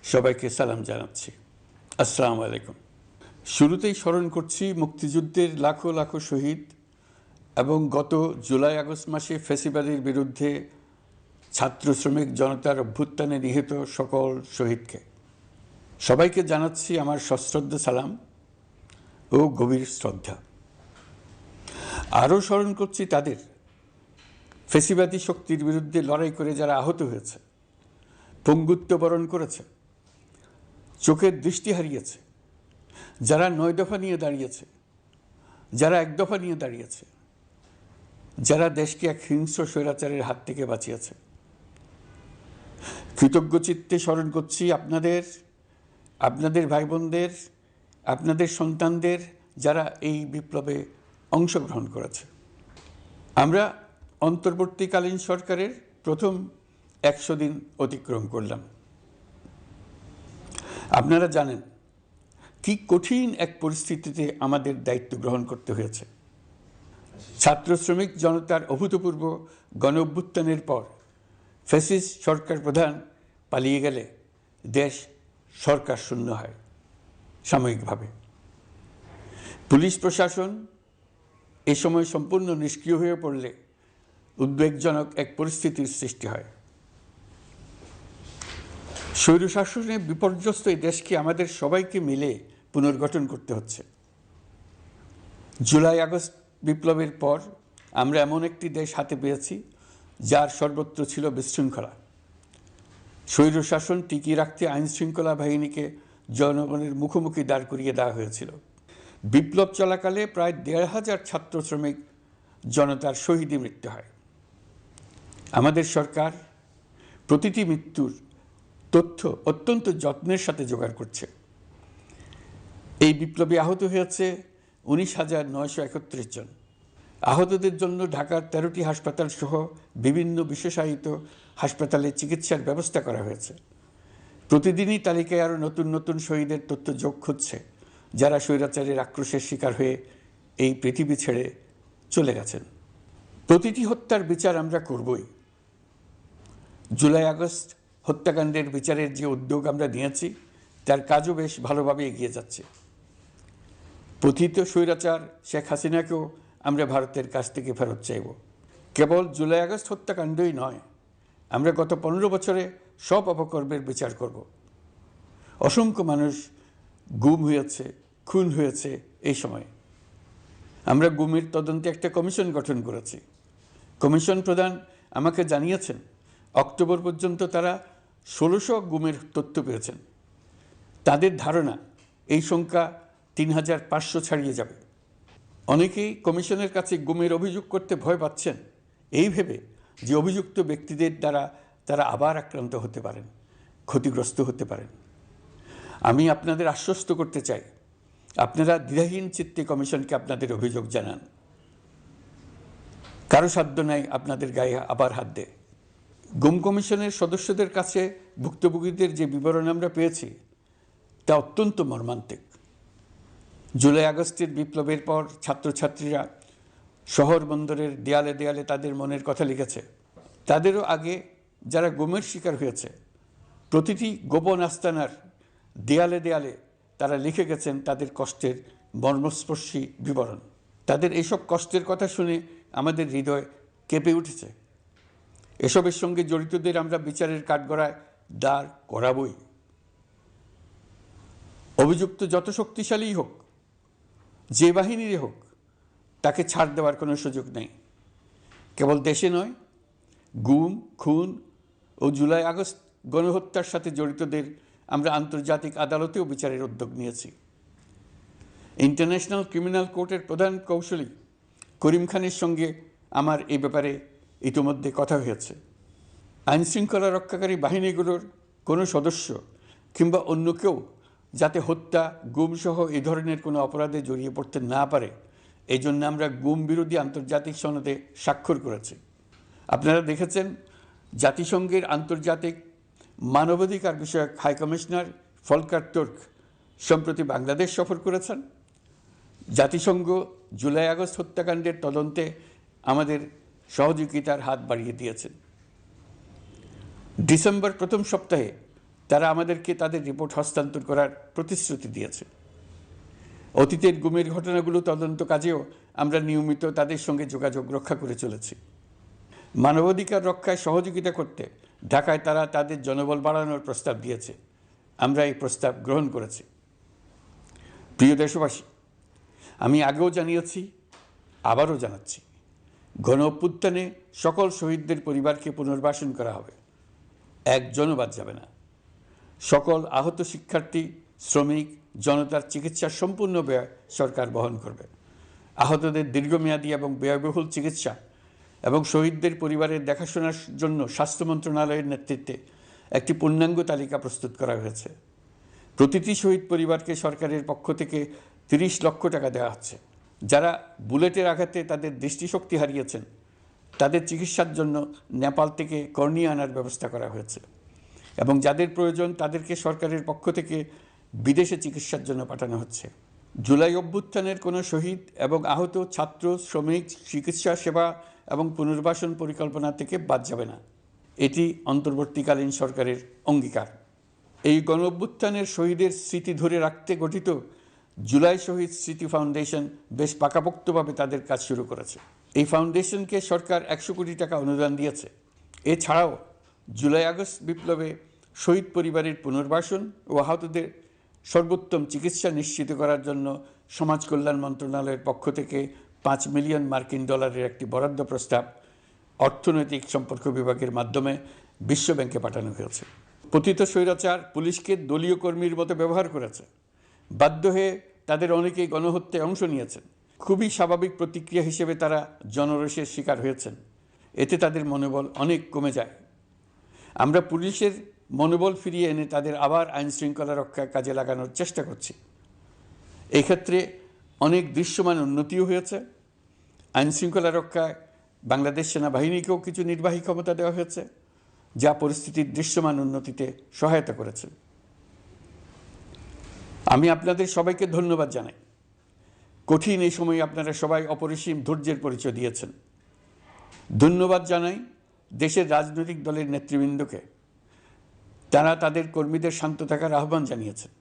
সবাইকে সালাম জানাচ্ছি। আসসালামু আলাইকুম। শুরুতেই স্মরণ করছি মুক্তিযুদ্ধের লাখো লাখো শহীদ এবং গত জুলাই আগস্ট মাসে ফ্যাসিবাদের বিরুদ্ধে ছাত্র শ্রমিক জনতার অভ্যুত্থানে নিহত সকল শহীদকে। সবাইকে জানাচ্ছি আমার সশ্রদ্ধ সালাম ও গভীর শ্রদ্ধা। আরও স্মরণ করছি তাদের, ফ্যাসিবাদী শক্তির বিরুদ্ধে লড়াই করে যারা আহত হয়েছে, পঙ্গুত্ব বরণ করেছে, চোখের দৃষ্টি হারিয়েছে, যারা 9 দফা নিয়ে দাঁড়িয়েছে, যারা 1 দফা নিয়ে দাঁড়িয়েছে, যারা দেশকে এক হিংস্র স্বৈরাচারের হাত থেকে বাঁচিয়েছে। কৃতজ্ঞ চিত্তে স্মরণ করছি আপনাদের ভাই বোনদের, আপনাদের সন্তানদের, যারা এই বিপ্লবে অংশগ্রহণ করেছে। আমরা অন্তর্বর্তীকালীন সরকারের প্রথম 100 দিন অতিক্রম করলাম। আপনারা জানেন কি কঠিন এক পরিস্থিতিতে আমাদের দায়িত্ব গ্রহণ করতে হয়েছে। ছাত্র শ্রমিক জনতার অভূতপূর্ব গণ অভ্যুত্থানের পর ফ্যাসিস্ট সরকার প্রধান পালিয়ে গেলে দেশ সরকার শূন্য হয় সাময়িকভাবে। পুলিশ প্রশাসন এ সময় সম্পূর্ণ নিষ্ক্রিয় হয়ে পড়লে উদ্বেগজনক এক পরিস্থিতির সৃষ্টি হয়। স্বৈরশাসনে বিপর্যস্ত এই দেশকে আমাদের সবাইকে মিলে পুনর্গঠন করতে হচ্ছে। জুলাই আগস্ট বিপ্লবের পর আমরা এমন একটি দেশ হাতে পেয়েছি যার সর্বত্র ছিল বিশৃঙ্খলা। স্বৈরশাসন টিকিয়ে রাখতে আইনশৃঙ্খলা বাহিনীকে জনগণের মুখোমুখি দাঁড় করিয়ে দেওয়া হয়েছিল। বিপ্লব চলাকালে প্রায় 1,500 ছাত্র শ্রমিক জনতার শহীদে মৃত্যু হয়। আমাদের সরকার প্রতিটি মৃত্যুর তথ্য অত্যন্ত যত্নের সাথে জোগাড় করছে। এই বিপ্লবে আহত হয়েছে 19,931 জন। আহতদের জন্য ঢাকার 13টি হাসপাতাল সহ বিভিন্ন বিশেষায়িত হাসপাতালে চিকিৎসার ব্যবস্থা করা হয়েছে। প্রতিদিনই তালিকায় আরও নতুন নতুন শহীদের তথ্য যোগ হচ্ছে, যারা স্বৈরাচারের আক্রোশের শিকার হয়ে এই পৃথিবী ছেড়ে চলে গেছেন। প্রতিটি হত্যার বিচার আমরা করবই। জুলাই আগস্ট হত্যাকাণ্ডের বিচারের যে উদ্যোগ আমরা নিয়েছি তার কাজও বেশ ভালোভাবে এগিয়ে যাচ্ছে। পতিত স্বৈরাচার শেখ হাসিনাকেও আমরা ভারতের কাছ থেকে ফেরত চাইব। কেবল জুলাই আগস্ট হত্যাকাণ্ডই নয়, আমরা গত 15 বছরে সব অপকর্মের বিচার করব। অসংখ্য মানুষ গুম হয়েছে, খুন হয়েছে। এই সময় আমরা গুমের তদন্তে একটা কমিশন গঠন করেছি। কমিশন প্রধান আমাকে জানিয়েছেন অক্টোবর পর্যন্ত তারা 1600 গুমের তথ্য পেয়েছেন। তাদের ধারণা এই সংখ্যা 3,500 ছাড়িয়ে যাবে। অনেকেই কমিশনের কাছে গুমের অভিযোগ করতে ভয় পাচ্ছেন, এই ভেবে যে অভিযুক্ত ব্যক্তিদের দ্বারা তারা আবার আক্রান্ত হতে পারেন, ক্ষতিগ্রস্ত হতে পারেন। আমি আপনাদের আশ্বস্ত করতে চাই, আপনারা দ্বিধাহীন চিত্তে কমিশনকে আপনাদের অভিযোগ জানান। কারো সাধ্য নাই আপনাদের গায়ে আবার হাত দেয়। গুম কমিশনের সদস্যদের কাছে ভুক্তভোগীদের যে বিবরণ আমরা পেয়েছি তা অত্যন্ত মর্মান্তিক। জুলাই আগস্টের বিপ্লবের পর ছাত্রছাত্রীরা শহর বন্দরের দেয়ালে দেয়ালে তাদের মনের কথা লিখেছে। তাদেরও আগে যারা গুমের শিকার হয়েছে প্রতিটি গোপন আস্তানার দেয়ালে দেয়ালে তারা লিখে গেছেন তাদের কষ্টের মর্মস্পর্শী বিবরণ। তাদের এইসব কষ্টের কথা শুনে আমাদের হৃদয় কেঁপে উঠেছে। এসবের সঙ্গে জড়িতদের আমরা বিচারের কাঠগড়ায় দাঁড় করাবই। অভিযুক্ত যত শক্তিশালীই হোক, যে বাহিনীরই হোক, তাকে ছাড় দেওয়ার কোনো সুযোগ নেই। কেবল দেশে নয়, গুম, খুন ও জুলাই আগস্ট গণহত্যার সাথে জড়িতদের আমরা আন্তর্জাতিক আদালতেও বিচারের উদ্যোগ নিয়েছি। ইন্টারন্যাশনাল ক্রিমিনাল কোর্টের প্রধান কৌঁসুলি করিম খানের সঙ্গে আমার এই ব্যাপারে ইতিমধ্যে কথা হয়েছে। আইনশৃঙ্খলা রক্ষাকারী বাহিনীগুলোর কোনো সদস্য কিংবা অন্য কেউ যাতে হত্যা, গুমসহ এই ধরনের কোনো অপরাধে জড়িয়ে পড়তে না পারে, এই জন্য আমরা গুম বিরোধী আন্তর্জাতিক সনদে স্বাক্ষর করেছি। আপনারা দেখেছেন জাতিসংঘের আন্তর্জাতিক মানবাধিকার বিষয়ক হাই কমিশনার ফলকার তুর্ক সম্প্রতি বাংলাদেশ সফর করেছেন। জাতিসংঘ জুলাই আগস্ট হত্যাকাণ্ডের তদন্তে আমাদের সহযোগিতার হাত বাড়িয়ে দিয়েছেন। ডিসেম্বর প্রথম সপ্তাহে তারা আমাদেরকে তাদের রিপোর্ট হস্তান্তর করার প্রতিশ্রুতি দিয়েছে। অতীতের গুমের ঘটনাগুলো তদন্ত কাজেও আমরা নিয়মিত তাদের সঙ্গে যোগাযোগ রক্ষা করে চলেছি। মানবাধিকার রক্ষায় সহযোগিতা করতে ঢাকায় তারা তাদের জনবল বাড়ানোর প্রস্তাব দিয়েছে। আমরা এই প্রস্তাব গ্রহণ করেছি। প্রিয় দেশবাসী, আমি আগেও জানিয়েছি, আবারও জানাচ্ছি, গণ অভ্যুত্থানে সকল শহীদদের পরিবারকে পুনর্বাসন করা হবে, একজনও বাদ যাবে না। সকল আহত শিক্ষার্থী, শ্রমিক, জনতার চিকিৎসার সম্পূর্ণ ব্যয় সরকার বহন করবে। আহতদের দীর্ঘমেয়াদী এবং ব্যয়বহুল চিকিৎসা এবং শহীদদের পরিবারের দেখাশোনার জন্য স্বাস্থ্য মন্ত্রণালয়ের নেতৃত্বে একটি পূর্ণাঙ্গ তালিকা প্রস্তুত করা হয়েছে। প্রতিটি শহীদ পরিবারকে সরকারের পক্ষ থেকে 30 লক্ষ টাকা দেওয়া হচ্ছে। যারা বুলেটের আঘাতে তাদের দৃষ্টিশক্তি হারিয়েছেন, তাদের চিকিৎসার জন্য নেপাল থেকে কর্নিয়া আনার ব্যবস্থা করা হয়েছে এবং যাদের প্রয়োজন তাদেরকে সরকারের পক্ষ থেকে বিদেশে চিকিৎসার জন্য পাঠানো হচ্ছে। জুলাই অভ্যুত্থানের কোনো শহীদ এবং আহত ছাত্র, শ্রমিক চিকিৎসা সেবা এবং পুনর্বাসন পরিকল্পনা থেকে বাদ যাবে না। এটি অন্তর্বর্তীকালীন সরকারের অঙ্গীকার। এই গণ অভ্যুত্থানের শহীদের স্মৃতি ধরে রাখতে গঠিত জুলাই শহীদ স্মৃতি ফাউন্ডেশন বেশ পাকাপোক্তভাবে তাদের কাজ শুরু করেছে। এই ফাউন্ডেশনকে সরকার 100 কোটি টাকা অনুদান দিয়েছে। এছাড়াও জুলাই আগস্ট বিপ্লবে শহীদ পরিবারের পুনর্বাসন ও আহতদের সর্বোত্তম চিকিৎসা নিশ্চিত করার জন্য সমাজ কল্যাণ মন্ত্রণালয়ের পক্ষ থেকে $5 মিলিয়ন একটি বরাদ্দ প্রস্তাব অর্থনৈতিক সম্পর্ক বিভাগের মাধ্যমে বিশ্ব ব্যাংকে পাঠানো হয়েছে। পতিত স্বৈরাচার পুলিশকে দলীয় কর্মীর মতো ব্যবহার করেছে। বাধ্য হয়ে তাদের অনেকেই গণহত্যায় অংশ নিয়েছেন। খুবই স্বাভাবিক প্রতিক্রিয়া হিসেবে তারা জনরোষের শিকার হয়েছেন। এতে তাদের মনোবল অনেক কমে যায়। আমরা পুলিশের মনোবল ফিরিয়ে এনে তাদের আবার আইন শৃঙ্খলা রক্ষায় কাজে লাগানোর চেষ্টা করছি। এক্ষেত্রে অনেক দৃশ্যমান উন্নতিও হয়েছে। আইন শৃঙ্খলা রক্ষায় বাংলাদেশ সেনাবাহিনীকেও কিছু নির্বাহী ক্ষমতা দেওয়া হয়েছে, যা পরিস্থিতির দৃশ্যমান উন্নতিতে সহায়তা করেছে। আমি আপনাদের সবাইকে ধন্যবাদ জানাই। কঠিন এই সময়ে আপনারা সবাই অপরিসীম ধৈর্যের পরিচয় দিয়েছেন। ধন্যবাদ জানাই দেশের রাজনৈতিক দলের নেতৃবৃন্দকে। তারা তাদের কর্মীদের শান্ত থাকার আহ্বান জানিয়েছেন।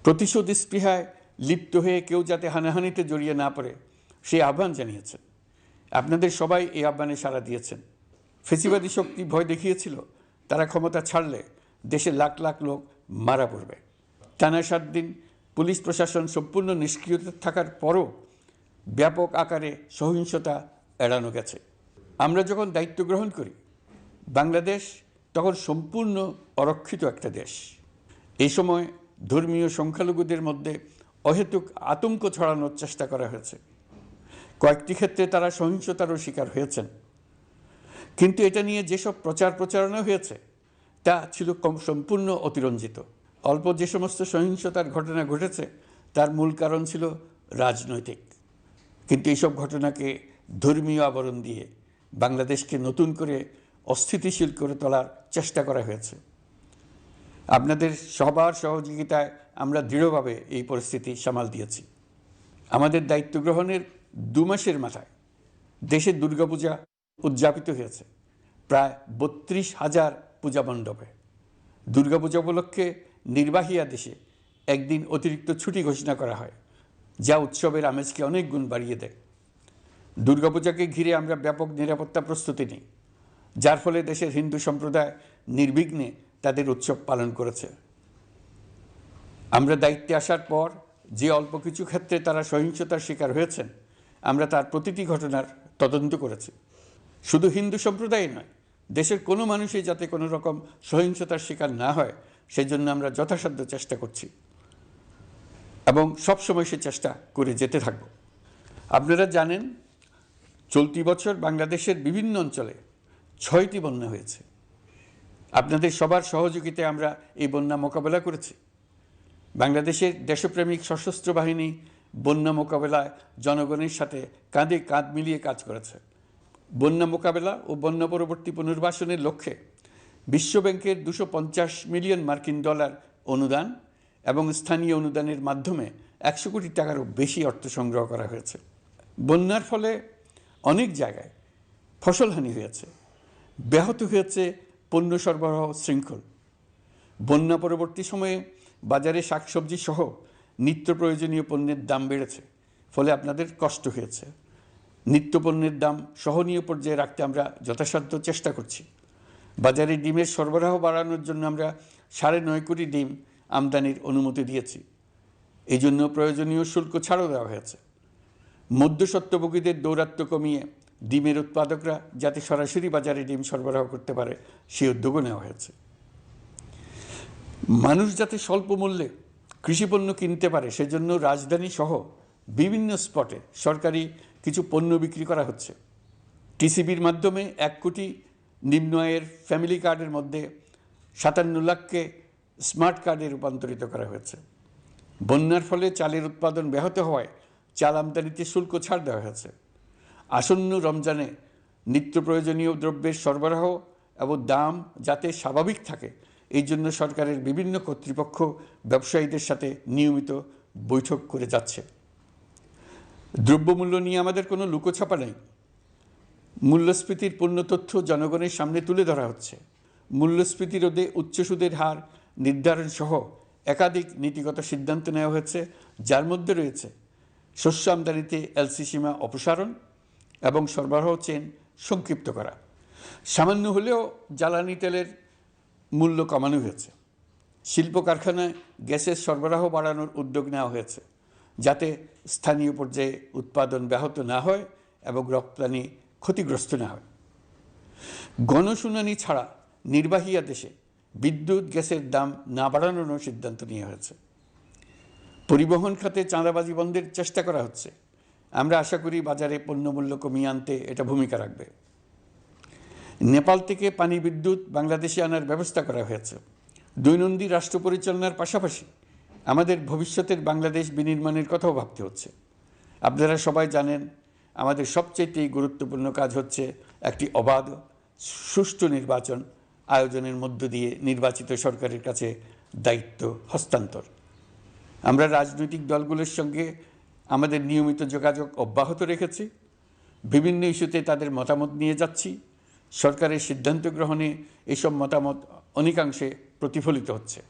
প্রতিশোধ স্পৃহায় লিপ্ত হয়ে কেউ যাতে হানাহানিতে জড়িয়ে না পড়ে সেই আহ্বান জানিয়েছেন। আপনাদের সবাই এই আহ্বানে সাড়া দিয়েছেন। ফেসিবাদী শক্তি ভয় দেখিয়েছিল তারা ক্ষমতা ছাড়লে দেশে লাখ লাখ লোক মারা পড়বে। টানা 7 দিন পুলিশ প্রশাসন সম্পূর্ণ নিষ্ক্রিয় থাকার পরও ব্যাপক আকারে সহিংসতা এড়ানো গেছে। আমরা যখন দায়িত্ব গ্রহণ করি, বাংলাদেশ তখন সম্পূর্ণ অরক্ষিত একটা দেশ। এই সময় ধর্মীয় সংখ্যালঘুদের মধ্যে অহেতুক আতঙ্ক ছড়ানোর চেষ্টা করা হয়েছে। কয়েকটি ক্ষেত্রে তারা সহিংসতারও শিকার হয়েছেন। কিন্তু এটা নিয়ে যেসব প্রচারণা হয়েছে তা ছিল সম্পূর্ণ অতিরঞ্জিত। অল্প যে সমস্ত সহিংসতার ঘটনা ঘটেছে তার মূল কারণ ছিল রাজনৈতিক। কিন্তু এইসব ঘটনাকে ধর্মীয় আবরণ দিয়ে বাংলাদেশকে নতুন করে অস্থিতিশীল করে তোলার চেষ্টা করা হয়েছে। আপনাদের সবার সহযোগিতায় আমরা দৃঢ়ভাবে এই পরিস্থিতি সামাল দিয়েছি। আমাদের দায়িত্ব গ্রহণের 2 মাসের মাথায় দেশে দুর্গাপূজা উদযাপিত হয়েছে প্রায় 32,000 পূজা মণ্ডপে। দুর্গাপূজা উপলক্ষে নির্বাহী আদেশে একদিন অতিরিক্ত ছুটি ঘোষণা করা হয়, যা উৎসবের আমেজকে অনেক গুণ বাড়িয়ে দেয়। দুর্গাপূজাকে ঘিরে আমরা ব্যাপক নিরাপত্তা প্রস্তুতি নিই, যার ফলে দেশের হিন্দু সম্প্রদায় নির্বিঘ্নে তাদের উৎসব পালন করেছে। আমরা দায়িত্বে আসার পর যে অল্প কিছু ক্ষেত্রে তারা সহিংসতার শিকার হয়েছেন, আমরা তার প্রতিটি ঘটনার তদন্ত করেছি। শুধু হিন্দু সম্প্রদায় নয়, দেশের কোনো মানুষই যাতে কোনো রকম সহিংসতার শিকার না হয় সেজন্য আমরা যথাসাধ্য চেষ্টা করছি এবং সবসময় সে চেষ্টা করে যেতে থাকব। আপনারা জানেন, চলতি বছর বাংলাদেশের বিভিন্ন অঞ্চলে 6টি বন্যা হয়েছে। আপনাদের সবার সহযোগিতায় আমরা এই বন্যা মোকাবেলা করেছি। বাংলাদেশের দেশপ্রেমিক সশস্ত্র বাহিনী বন্যা মোকাবেলায় জনগণের সাথে কাঁধে কাঁধ মিলিয়ে কাজ করেছে। বন্যা মোকাবেলা ও বন্যা পরবর্তী পুনর্বাসনের লক্ষ্যে বিশ্বব্যাংকের $250 মিলিয়ন অনুদান এবং স্থানীয় অনুদানের মাধ্যমে 100 কোটি টাকারও বেশি অর্থ সংগ্রহ করা হয়েছে। বন্যার ফলে অনেক জায়গায় ফসলহানি হয়েছে, ব্যাহত হয়েছে পণ্য সরবরাহ শৃঙ্খল। বন্যা পরবর্তী সময়ে বাজারে শাকসবজি সহ নিত্য প্রয়োজনীয় পণ্যের দাম বেড়েছে, ফলে আপনাদের কষ্ট হয়েছে। নিত্য পণ্যের দাম সহনীয় পর্যায়ে রাখতে আমরা যথাসাধ্য চেষ্টা করছি। বাজারে ডিমের সরবরাহ বাড়ানোর জন্য আমরা 9.5 কোটি ডিম আমদানির অনুমতি দিয়েছি। এই জন্য প্রয়োজনীয় শুল্ক ছাড়ও দেওয়া হয়েছে। মধ্যস্বত্বভোগীদের দৌরাত্ম্য কমিয়ে ডিমের উৎপাদকরা যাতে সরাসরি বাজারে ডিম সরবরাহ করতে পারে সেই উদ্যোগও নেওয়া হয়েছে। মানুষ যাতে স্বল্প মূল্যে কৃষিপণ্য কিনতে পারে সেজন্য রাজধানী সহ বিভিন্ন স্পটে সরকারি কিছু পণ্য বিক্রি করা হচ্ছে। টিসিবির মাধ্যমে 1 কোটি নিম্ন আয়ের ফ্যামিলি কার্ডের মধ্যে 57 লাখকে স্মার্ট কার্ডে রূপান্তরিত করা হয়েছে। বন্যার ফলে চালের উৎপাদন ব্যাহত হওয়ায় চাল আমদানিতে শুল্ক ছাড় দেওয়া হয়েছে। আসন্ন রমজানে নিত্য প্রয়োজনীয় দ্রব্যের সরবরাহ এবং দাম যাতে স্বাভাবিক থাকে এই জন্য সরকারের বিভিন্ন কর্তৃপক্ষ ব্যবসায়ীদের সাথে নিয়মিত বৈঠক করে যাচ্ছে। দ্রব্যমূল্য নিয়ে আমাদের কোনো লুকোছাপা নেই। মূল্যস্ফীতির পূর্ণ তথ্য জনগণের সামনে তুলে ধরা হচ্ছে। মূল্যস্ফীতি রোধে উচ্চ সুদের হার নির্ধারণ সহ একাধিক নীতিগত সিদ্ধান্ত নেওয়া হয়েছে, যার মধ্যে রয়েছে শস্য আমদানিতে এলসি সীমা অপসারণ এবং সরবরাহ চেইন সংক্ষিপ্ত করা। সামান্য হলেও জ্বালানি তেলের মূল্য কমানো হয়েছে। শিল্প কারখানায় গ্যাসের সরবরাহ বাড়ানোর উদ্যোগ নেওয়া হয়েছে যাতে স্থানীয় পর্যায়ে উৎপাদন ব্যাহত না হয় এবং রপ্তানি ক্ষতিগ্রস্ত না হয়। গণশুনানি ছাড়া নির্বাহী আদেশে বিদ্যুৎ গ্যাসের দাম না বাড়ানোর সিদ্ধান্ত নেওয়া হয়েছে। পরিবহন খাতে চাঁদাবাজি বন্ধের চেষ্টা করা হচ্ছে। আমরা আশা করি বাজারে পণ্যমূল্য কমিয়ে আনতে এটা ভূমিকা রাখবে। নেপাল থেকে পানি বিদ্যুৎ বাংলাদেশে আনার ব্যবস্থা করা হয়েছে। দৈনন্দিন রাষ্ট্র পরিচালনার পাশাপাশি আমাদের ভবিষ্যতের বাংলাদেশ বিনির্মাণের কথাও ভাবতে হচ্ছে। আপনারা সবাই জানেন আমাদের সবচেয়ে গুরুত্বপূর্ণ কাজ হচ্ছে একটি অবাধ সুষ্ঠু নির্বাচন আয়োজনের মধ্য দিয়ে নির্বাচিত সরকারের কাছে দায়িত্ব হস্তান্তর। আমরা রাজনৈতিক দলগুলোর সঙ্গে আমাদের নিয়মিত যোগাযোগ অব্যাহত রেখেছি। বিভিন্ন ইস্যুতে তাদের মতামত নিয়ে যাচ্ছি। সরকারের সিদ্ধান্ত গ্রহণে এসব মতামত অনেকাংশে প্রতিফলিত হচ্ছে।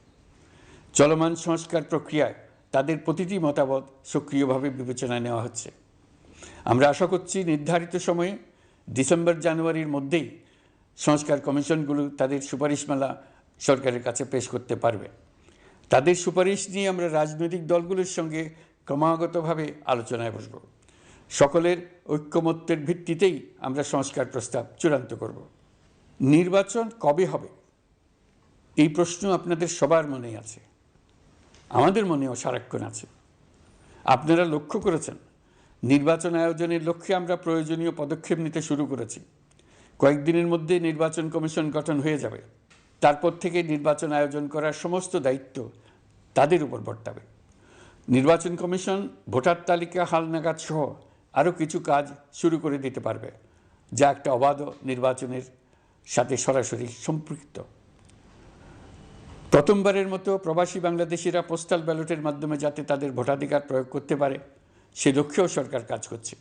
চলমান সংস্কার প্রক্রিয়ায় তাদের প্রতিটি মতামত সক্রিয়ভাবে বিবেচনায় নেওয়া হচ্ছে। আমরা আশা করছি নির্ধারিত সময়ে ডিসেম্বর-জানুয়ারির মধ্যেই সংস্কার কমিশনগুলো তাদের সুপারিশমালা সরকারের কাছে পেশ করতে পারবে। তাদের সুপারিশ নিয়ে আমরা রাজনৈতিক দলগুলোর সঙ্গে ক্রমাগতভাবে আলোচনায় বসব। সকলের ঐক্যমত্যের ভিত্তিতেই আমরা সংস্কার প্রস্তাব চূড়ান্ত করব। নির্বাচন কবে হবে এই প্রশ্ন আপনাদের সবার মনেই আছে, আমাদের মনেও সারাক্ষণ আছে। আপনারা লক্ষ্য করেছেন নির্বাচন আয়োজনের লক্ষ্যে আমরা প্রয়োজনীয় পদক্ষেপ নিতে শুরু করেছি। কয়েকদিনের মধ্যে নির্বাচন কমিশন গঠন হয়ে যাবে। তারপর থেকে নির্বাচন আয়োজন করার সমস্ত দায়িত্ব তাদের উপর বর্তাবে। নির্বাচন কমিশন ভোটার তালিকা হালনাগাদ সহ আরও কিছু কাজ শুরু করে দিতে পারবে, যা একটা অবাধ নির্বাচনের সাথে সরাসরি সম্পৃক্ত। প্রথমবারের মতো প্রবাসী বাংলাদেশিরা পোস্টাল ব্যালটের মাধ্যমে যাতে তাদের ভোটাধিকার প্রয়োগ করতে পারে সে লক্ষ্যেও সরকার কাজ করছে।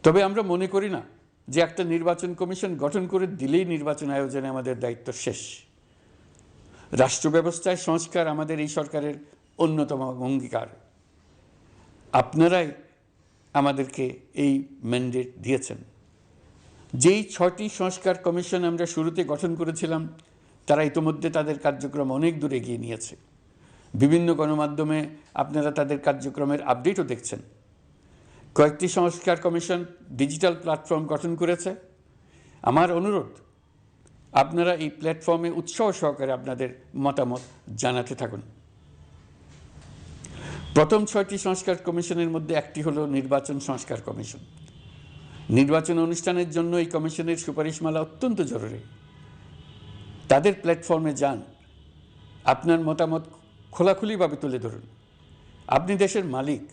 তবে আমরা মনে করি না যে একটা নির্বাচন কমিশন গঠন করে দিলেই নির্বাচন আয়োজনে আমাদের দায়িত্ব শেষ। রাষ্ট্র ব্যবস্থায় সংস্কার আমাদের এই সরকারের অন্যতম অঙ্গীকার। আপনারাই আমাদেরকে এই ম্যান্ডেট দিয়েছেন। যেই 6টি সংস্কার কমিশন আমরা শুরুতে গঠন করেছিলাম তারা ইতিমধ্যে তাদের কার্যক্রম অনেক দূর এগিয়ে নিয়েছে। বিভিন্ন গণমাধ্যমে আপনারা তাদের কার্যক্রমের আপডেটও দেখছেন। কয়েকটি সংস্কার কমিশন ডিজিটাল প্ল্যাটফর্ম গঠন করেছে। আমার অনুরোধ আপনারা এই প্ল্যাটফর্মে উৎসাহ সহকারে আপনাদের মতামত জানাতে থাকুন। প্রথম 6টি সংস্কার কমিশনের মধ্যে একটি হলো নির্বাচন সংস্কার কমিশন। নির্বাচন অনুষ্ঠানের জন্য এই কমিশনের সুপারিশমালা অত্যন্ত জরুরি। তাদের প্ল্যাটফর্মে যান, আপনার মতামত খোলাখুলিভাবে তুলে ধরুন। আপনি দেশের মালিক,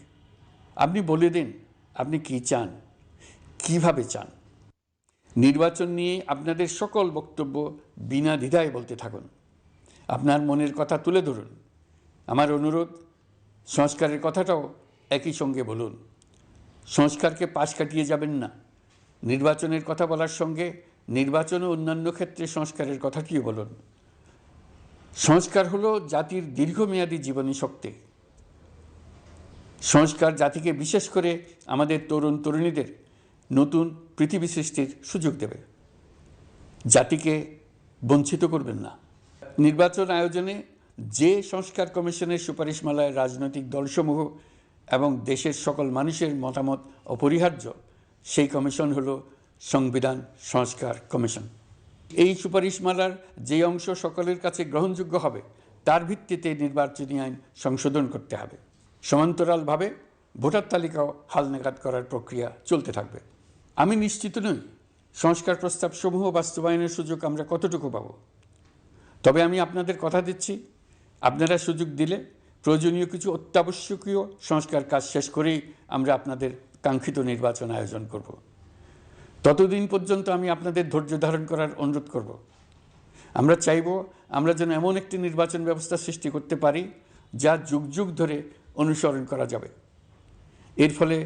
আপনি বলে দিন আপনি কি চান, কিভাবে চান। নির্বাচন নিয়ে আপনাদের সকল বক্তব্য বিনা দ্বিধায় বলতে থাকুন। আপনার মনের কথা তুলে ধরুন। আমার অনুরোধ সংস্কারের কথাটাও একই সঙ্গে বলুন। সংস্কারকে পাশ কাটিয়ে যাবেন না। নির্বাচনের কথা বলার সঙ্গে নির্বাচন ও অন্যান্য ক্ষেত্রে সংস্কারের কথাটিও বলুন। সংস্কার হলো জাতির দীর্ঘমেয়াদী জীবনী শক্তি। সংস্কার জাতিকে, বিশেষ করে আমাদের তরুণ তরুণীদের নতুন পৃথিবী সৃষ্টির সুযোগ দেবে, জাতিকে বঞ্চিত করবেন না। নির্বাচন আয়োজনে যে সংস্কার কমিশনের সুপারিশমালায় রাজনৈতিক দলসমূহ এবং দেশের সকল মানুষের মতামত অপরিহার্য, সেই কমিশন হলো সংবিধান সংস্কার কমিশন। এই সুপারিশমালার যে অংশ সকলের কাছে গ্রহণযোগ্য হবে তার ভিত্তিতে নির্বাচনী আইন সংশোধন করতে হবে। সমান্তরালভাবে ভোটার তালিকাও হালনাগাদ করার প্রক্রিয়া চলতে থাকবে। আমি নিশ্চিত নই সংস্কার প্রস্তাবসমূহ বাস্তবায়নের সুযোগ আমরা কতটুকু পাব, তবে আমি আপনাদের কথা দিচ্ছি, আপনারা সুযোগ দিলে প্রয়োজনীয় কিছু অত্যাবশ্যকীয় সংস্কার কাজ শেষ করেই আমরা আপনাদের কাঙ্ক্ষিত নির্বাচন আয়োজন করব। ততদিন পর্যন্ত আমি আপনাদের ধৈর্য ধারণ করার অনুরোধ করব। আমরা চাইব আমরা যেন এমন একটি নির্বাচন ব্যবস্থা সৃষ্টি করতে পারি যা যুগ যুগ ধরে অনুসরণ করা যাবে। এর ফলে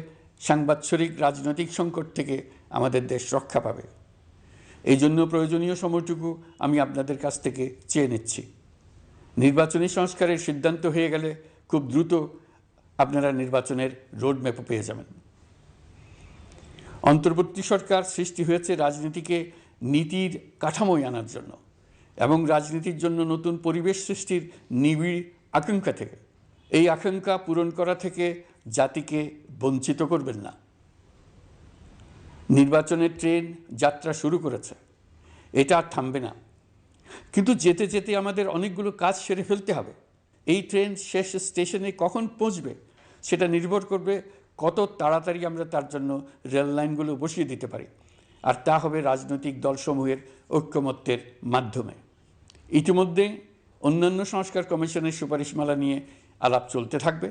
সাংবৎসরিক রাজনৈতিক সংকট থেকে আমাদের দেশ রক্ষা পাবে। এই জন্য প্রয়োজনীয় সময়টুকু আমি আপনাদের কাছ থেকে চেয়ে নিচ্ছি। নির্বাচনী সংস্কারের সিদ্ধান্ত হয়ে গেলে খুব দ্রুত আপনারা নির্বাচনের রোডম্যাপও পেয়ে যাবেন। অন্তর্বর্তী সরকার সৃষ্টি হয়েছে রাজনীতিকে নীতির কাঠামোয় আনার জন্য এবং রাজনীতির জন্য নতুন পরিবেশ সৃষ্টির নিবিড় আকাঙ্ক্ষা থেকে। এই আকাঙ্ক্ষা পূরণ করা থেকে জাতিকে বঞ্চিত করবেন না। নির্বাচনের ট্রেন যাত্রা শুরু করেছে, এটা আর থামবে না, কিন্তু যেতে যেতে আমাদের অনেকগুলো কাজ সেরে ফেলতে হবে। এই ট্রেন শেষ স্টেশনে কখন পৌঁছবে সেটা নির্ভর করবে কত তাড়াতাড়ি আমরা তার জন্য রেল লাইনগুলো বসিয়ে দিতে পারি, আর তা হবে রাজনৈতিক দলসমূহের ঐক্যমত্যের মাধ্যমে। ইতিমধ্যে অন্যান্য সংস্কার কমিশনের সুপারিশমালা নিয়ে আলাপ চলতে থাকবে।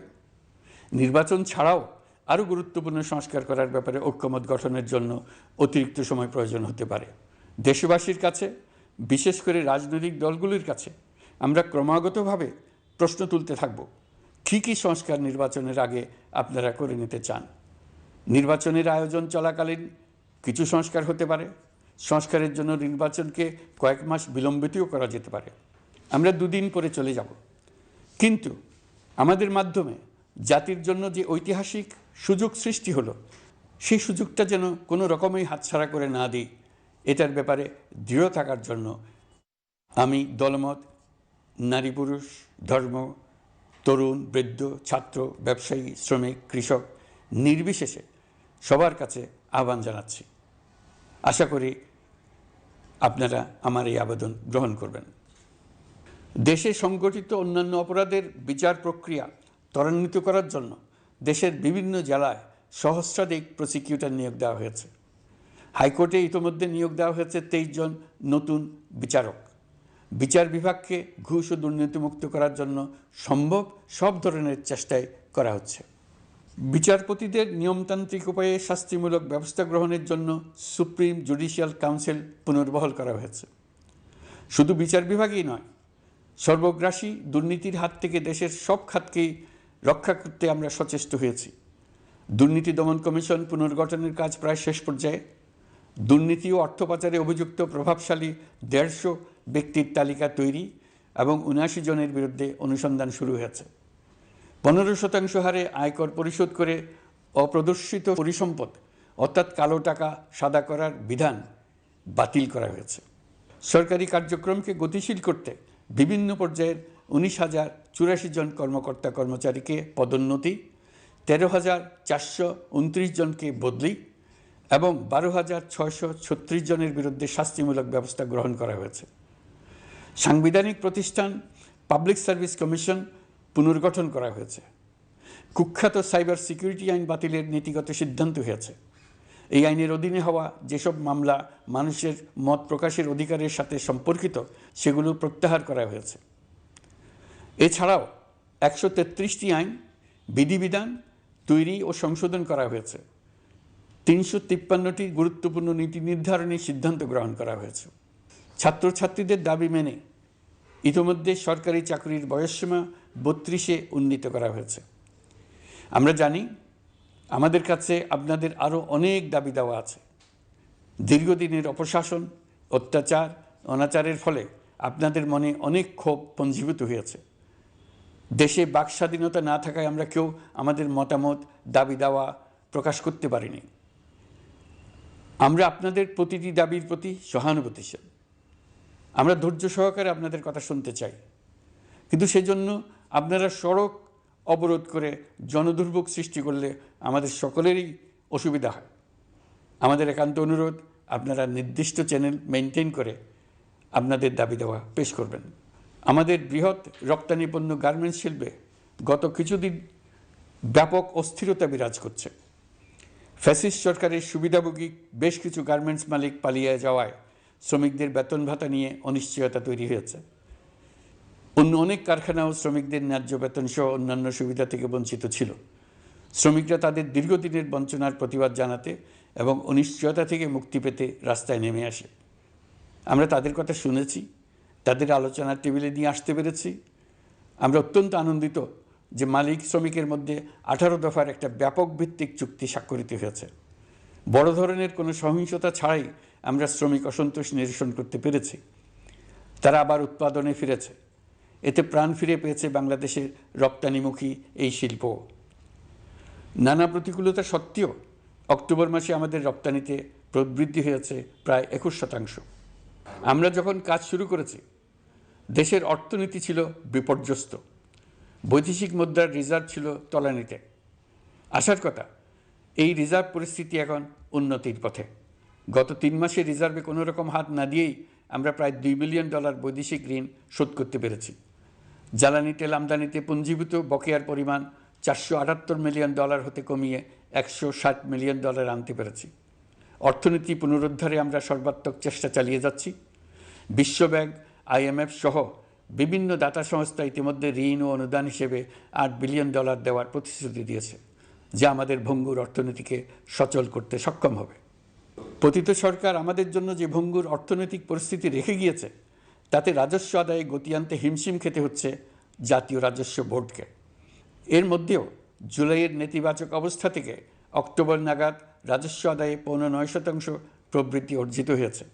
নির্বাচন ছাড়াও আরও গুরুত্বপূর্ণ সংস্কার করার ব্যাপারে ঐক্যমত গঠনের জন্য অতিরিক্ত সময় প্রয়োজন হতে পারে। দেশবাসীর কাছে, বিশেষ করে রাজনৈতিক দলগুলির কাছে আমরা ক্রমাগতভাবে প্রশ্ন তুলতে থাকব, কী কী সংস্কার নির্বাচনের আগে আপনারা করে নিতে চান। নির্বাচনের আয়োজন চলাকালীন কিছু সংস্কার হতে পারে। সংস্কারের জন্য নির্বাচনকে কয়েক মাস বিলম্বিতও করা যেতে পারে। আমরা দুদিন পরে চলে যাব, কিন্তু আমাদের মাধ্যমে জাতির জন্য যে ঐতিহাসিক সুযোগ সৃষ্টি হলো, সেই সুযোগটা যেন কোনো রকমই হাতছাড়া করে না দিই, এটার ব্যাপারে দৃঢ় থাকার জন্য আমি দলমত, নারী পুরুষ, ধর্ম, তরুণ বৃদ্ধ, ছাত্র, ব্যবসায়ী, শ্রমিক, কৃষক নির্বিশেষে সবার কাছে আহ্বান জানাচ্ছি। আশা করি আপনারা আমার এই আবেদন গ্রহণ করবেন। দেশে সংগঠিত অন্যান্য অপরাধের বিচার প্রক্রিয়া ত্বরান্বিত করার জন্য দেশের বিভিন্ন জেলায় সহস্রাধিক প্রসিকিউটর নিয়োগ দেওয়া হয়েছে। হাইকোর্টে ইতিমধ্যে নিয়োগ দেওয়া হয়েছে 23 জন নতুন বিচারক। বিচার বিভাগকে ঘুষ ও দুর্নীতিমুক্ত করার জন্য সম্ভব সব ধরনের চেষ্টাই করা হচ্ছে। বিচারপতিদের নিয়মতান্ত্রিক উপায়ে শাস্তিমূলক ব্যবস্থা গ্রহণের জন্য সুপ্রিম জুডিশিয়াল কাউন্সিল পুনর্বহাল করা হয়েছে। শুধু বিচার বিভাগই নয়, সর্বগ্রাসী দুর্নীতির হাত থেকে দেশের সব খাতকেই রক্ষা করতে আমরা সচেষ্ট হয়েছি। দুর্নীতি দমন কমিশন পুনর্গঠনের কাজ প্রায় শেষ পর্যায়ে। দুর্নীতি ও অর্থ পাচারে অভিযুক্ত প্রভাবশালী 150 ব্যক্তির তালিকা তৈরি এবং 79 জনের বিরুদ্ধে অনুসন্ধান শুরু হয়েছে। 15% হারে আয়কর পরিশোধ করে অপ্রদর্শিত পরিসম্পদ অর্থাৎ কালো টাকা সাদা করার বিধান বাতিল করা হয়েছে। সরকারি কার্যক্রমকে গতিশীল করতে বিভিন্ন পর্যায়ের 19,084 জন কর্মকর্তা কর্মচারীকে পদোন্নতি, 13,429 জনকে বদলি এবং 12,636 জনের বিরুদ্ধে শাস্তিমূলক ব্যবস্থা গ্রহণ করা হয়েছে। সাংবিধানিক প্রতিষ্ঠান পাবলিক সার্ভিস কমিশন পুনর্গঠন করা হয়েছে। কুখ্যাত সাইবার সিকিউরিটি আইন বাতিলের নীতিগত সিদ্ধান্ত হয়েছে। এই আইনের অধীনে হওয়া যেসব মামলা মানুষের মত প্রকাশের অধিকারের সাথে সম্পর্কিত সেগুলো প্রত্যাহার করা হয়েছে। এছাড়াও 133টি আইন বিধিবিধান তৈরি ও সংশোধন করা হয়েছে। 353টি গুরুত্বপূর্ণ নীতি নির্ধারণের সিদ্ধান্ত গ্রহণ করা হয়েছে। ছাত্রছাত্রীদের দাবি মেনে ইতিমধ্যে সরকারি চাকরির বয়সসীমা 32-এ উন্নীত করা হয়েছে। আমরা জানি আমাদের কাছে আপনাদের আরও অনেক দাবি দেওয়া আছে। দীর্ঘদিনের অপশাসন, অত্যাচার, অনাচারের ফলে আপনাদের মনে অনেক ক্ষোভ পঞ্জীভূত হয়েছে। দেশে বাক স্বাধীনতা না থাকায় আমরা কেউ আমাদের মতামত, দাবি দাওয়া প্রকাশ করতে পারিনি। আমরা আপনাদের প্রতিটি দাবির প্রতি সহানুভূতিশীল। আমরা ধৈর্য সহকারে আপনাদের কথা শুনতে চাই, কিন্তু সেজন্য আপনারা সড়ক অবরোধ করে জনদুর্ভোগ সৃষ্টি করলে আমাদের সকলেরই অসুবিধা হয়। আমাদের একান্ত অনুরোধ, আপনারা নির্দিষ্ট চ্যানেল মেনটেন করে আপনাদের দাবি দেওয়া পেশ করবেন। আমাদের বৃহৎ রপ্তানি পণ্য গার্মেন্টস শিল্পে গত কিছুদিন ব্যাপক অস্থিরতা বিরাজ করছে। ফ্যাসিস্ট সরকারের সুবিধাভোগী বেশ কিছু গার্মেন্টস মালিক পালিয়ে যাওয়ায় শ্রমিকদের বেতন ভাতা নিয়ে অনিশ্চয়তা তৈরি হয়েছে। অন্য অনেক কারখানাও শ্রমিকদের ন্যায্য বেতন সহ অন্যান্য সুবিধা থেকে বঞ্চিত ছিল। শ্রমিকরা তাদের দীর্ঘদিনের বঞ্চনার প্রতিবাদ জানাতে এবং অনিশ্চয়তা থেকে মুক্তি পেতে রাস্তায় নেমে আসে। আমরা তাদের কথা শুনেছি, তাদের আলোচনার টেবিলে নিয়ে আসতে পেরেছি। আমরা অত্যন্ত আনন্দিত যে মালিক শ্রমিকের মধ্যে 18 দফার একটা ব্যাপক ভিত্তিক চুক্তি স্বাক্ষরিত হয়েছে। বড় ধরনের কোনো সহিংসতা ছাড়াই আমরা শ্রমিক অসন্তোষ নিরসন করতে পেরেছি। তারা আবার উৎপাদনে ফিরেছে। এতে প্রাণ ফিরে পেয়েছে বাংলাদেশের রপ্তানিমুখী এই শিল্প। নানা প্রতিকূলতা সত্ত্বেও অক্টোবর মাসে আমাদের রপ্তানিতে প্রবৃদ্ধি হয়েছে প্রায় 21%। আমরা যখন কাজ শুরু করেছি দেশের অর্থনীতি ছিল বিপর্যস্ত। বৈদেশিক মুদ্রার রিজার্ভ ছিল তলানিতে। আসার কথা, এই রিজার্ভ পরিস্থিতি এখন উন্নতির পথে। গত 3 মাসে রিজার্ভে কোনো রকম হাত না দিয়েই আমরা প্রায় $2 বিলিয়ন বৈদেশিক ঋণ শোধ করতে পেরেছি। জ্বালানি তেল আমদানিতে পুঞ্জীভূত বকেয়ার পরিমাণ $478 মিলিয়ন হতে কমিয়ে $160 মিলিয়ন আনতে পেরেছি। অর্থনীতি পুনরুদ্ধারে আমরা সর্বাত্মক চেষ্টা চালিয়ে যাচ্ছি। বিশ্বব্যাংক, IMF সহ বিভিন্ন দাতা সংস্থা ইতিমধ্যে ঋণ ও অনুদান হিসেবে $8 বিলিয়ন দেওয়ার প্রতিশ্রুতি দিয়েছে, যা আমাদের ভঙ্গুর অর্থনীতিকে সচল করতে সক্ষম হবে। পতিত সরকার আমাদের জন্য যে ভঙ্গুর অর্থনৈতিক পরিস্থিতি রেখে গিয়েছে, তাতে রাজস্ব আদায়ে গতি আনতে হিমশিম খেতে হচ্ছে জাতীয় রাজস্ব বোর্ডকে। এর মধ্যেও জুলাইয়ের নেতিবাচক অবস্থা থেকে অক্টোবর নাগাদ রাজস্ব আদায়ে 9.9% প্রবৃদ্ধি অর্জিত হয়েছে।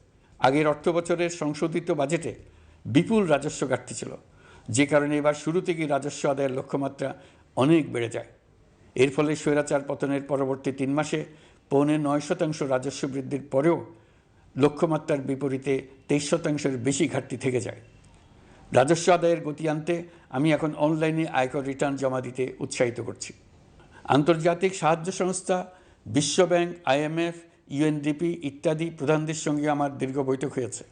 আগের অর্থ বছরের সংশোধিত বাজেটে বিপুল রাজস্ব ঘাটতি ছিল, যে কারণে এবার শুরু থেকেই রাজস্ব আদায়ের লক্ষ্যমাত্রা অনেক বেড়ে যায়। এর ফলে স্বৈরাচার পতনের পরবর্তী 3 মাসে 9.9% রাজস্ব বৃদ্ধির পরেও লক্ষ্যমাত্রার বিপরীতে 23%-এর বেশি ঘাটতি থেকে যায়। রাজস্ব আদায়ের গতি আনতে আমি এখন অনলাইনে আয়কর রিটার্ন জমা দিতে উৎসাহিত করছি। আন্তর্জাতিক সাহায্য সংস্থা, বিশ্বব্যাংক, IMF, UNDP ইত্যাদি প্রধানদের সঙ্গে আমার দীর্ঘ বৈঠক হয়েছে।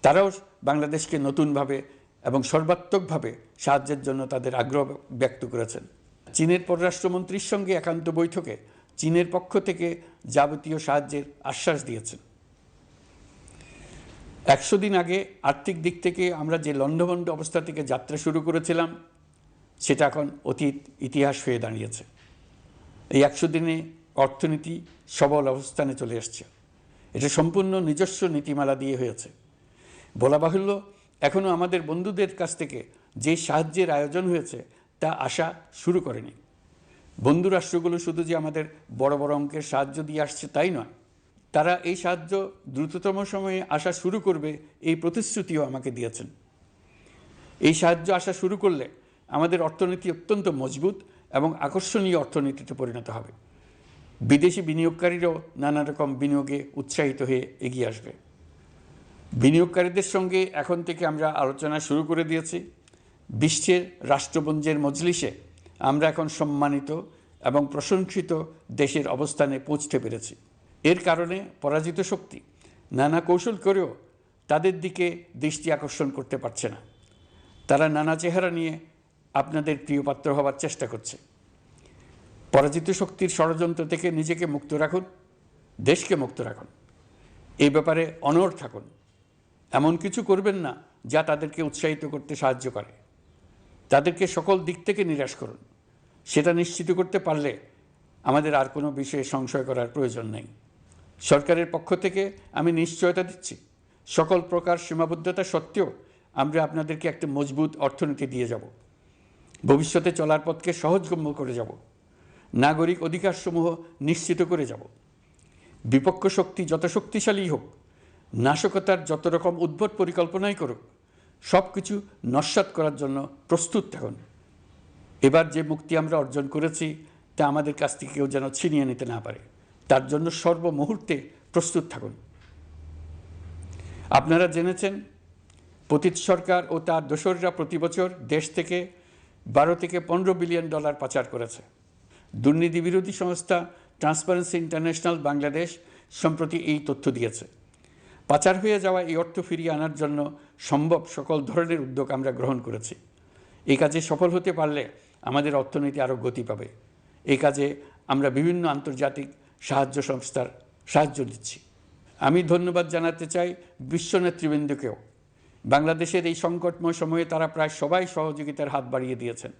তারাও বাংলাদেশকে নতুনভাবে এবং সর্বাত্মকভাবে সাহায্যের জন্য তাদের আগ্রহ ব্যক্ত করেছেন। চীনের পররাষ্ট্রমন্ত্রীর সঙ্গে একান্ত বৈঠকে চীনের পক্ষ থেকে যাবতীয় সাহায্যের আশ্বাস দিয়েছেন। 100 দিন আগে আর্থিক দিক থেকে আমরা যে লণ্ডভণ্ড অবস্থা থেকে যাত্রা শুরু করেছিলাম, সেটা এখন অতীত ইতিহাস হয়ে দাঁড়িয়েছে। এই 100 দিনে অর্থনীতি সবল অবস্থানে চলে এসছে। এটা সম্পূর্ণ নিজস্ব নীতিমালা দিয়ে হয়েছে। বলা বাহুল্য, এখনও আমাদের বন্ধুদের কাছ থেকে যে সাহায্যের আয়োজন হয়েছে তা আসা শুরু করেনি। বন্ধু রাষ্ট্রগুলো শুধু যে আমাদের বড় বড় অঙ্কের সাহায্য দিয়ে আসছে তাই নয়, তারা এই সাহায্য দ্রুততম সময়ে আসা শুরু করবে এই প্রতিশ্রুতিও আমাকে দিয়েছেন। এই সাহায্য আসা শুরু করলে আমাদের অর্থনীতি অত্যন্ত মজবুত এবং আকর্ষণীয় অর্থনীতিতে পরিণত হবে। বিদেশি বিনিয়োগকারীরাও নানা রকম বিনিয়োগে উৎসাহিত হয়ে এগিয়ে আসবে। বিনিয়োগকারীদের সঙ্গে এখন থেকে আমরা আলোচনা শুরু করে দিয়েছি। বিশ্বের রাষ্ট্রপুঞ্জের মজলিসে আমরা এখন সম্মানিত এবং প্রশংসিত দেশের অবস্থানে পৌঁছতে পেরেছি। এর কারণে পরাজিত শক্তি নানা কৌশল করেও তাদের দিকে দৃষ্টি আকর্ষণ করতে পারছে না। তারা নানা চেহারা নিয়ে আপনাদের প্রিয়পাত্র হওয়ার চেষ্টা করছে। পরাজিত শক্তির ষড়যন্ত্র থেকে নিজেকে মুক্ত রাখুন, দেশকে মুক্ত রাখুন। এই ব্যাপারে অনড় থাকুন। এমন কিছু করবেন না যা তাদেরকে উৎসাহিত করতে সাহায্য করে। তাদেরকে সকল দিক থেকে নিরাশ করুন। সেটা নিশ্চিত করতে পারলে আমাদের আর কোনো বিষয়ে সংশয় করার প্রয়োজন নেই। সরকারের পক্ষ থেকে আমি নিশ্চয়তা দিচ্ছি, সকল প্রকার সীমাবদ্ধতা সত্ত্বেও আমরা আপনাদেরকে একটা মজবুত অর্থনীতি দিয়ে যাব। ভবিষ্যতে চলার পথকে সহজগম্য করে যাব। নাগরিক অধিকারসমূহ নিশ্চিত করে যাব। বিপক্ষ শক্তি যত শক্তিশালী হোক, নাশকতার যত রকম উদ্ভট পরিকল্পনাই করুক, সব কিছু নস্যাৎ করার জন্য প্রস্তুত থাকুন। এবার যে মুক্তি আমরা অর্জন করেছি তা আমাদের কাছ থেকে কেউ যেন ছিনিয়ে নিতে না পারে, তার জন্য সর্বমুহূর্তে প্রস্তুত থাকুন। আপনারা জেনেছেন পতিত সরকার ও তার দোসররা প্রতি বছর দেশ থেকে 12 থেকে 15 বিলিয়ন ডলার পাচার করেছে। দুর্নীতি বিরোধী সংস্থা ট্রান্সপারেন্সি ইন্টারন্যাশনাল বাংলাদেশ সম্প্রতি এই তথ্য দিয়েছে। পাচার হয়ে যাওয়া এই অর্থ ফিরিয়ে আনার জন্য সম্ভব সকল ধরনের উদ্যোগ আমরা গ্রহণ করেছি। এই কাজে সফল হতে পারলে আমাদের অর্থনীতি আরও গতি পাবে। এই কাজে আমরা বিভিন্ন আন্তর্জাতিক সাহায্য সংস্থার সাহায্য দিচ্ছি। আমি ধন্যবাদ জানাতে চাই বিশ্ব নেতৃবৃন্দকেও। বাংলাদেশের এই সংকটময় সময়ে তারা প্রায় সবাই সহযোগিতার হাত বাড়িয়ে দিয়েছেন।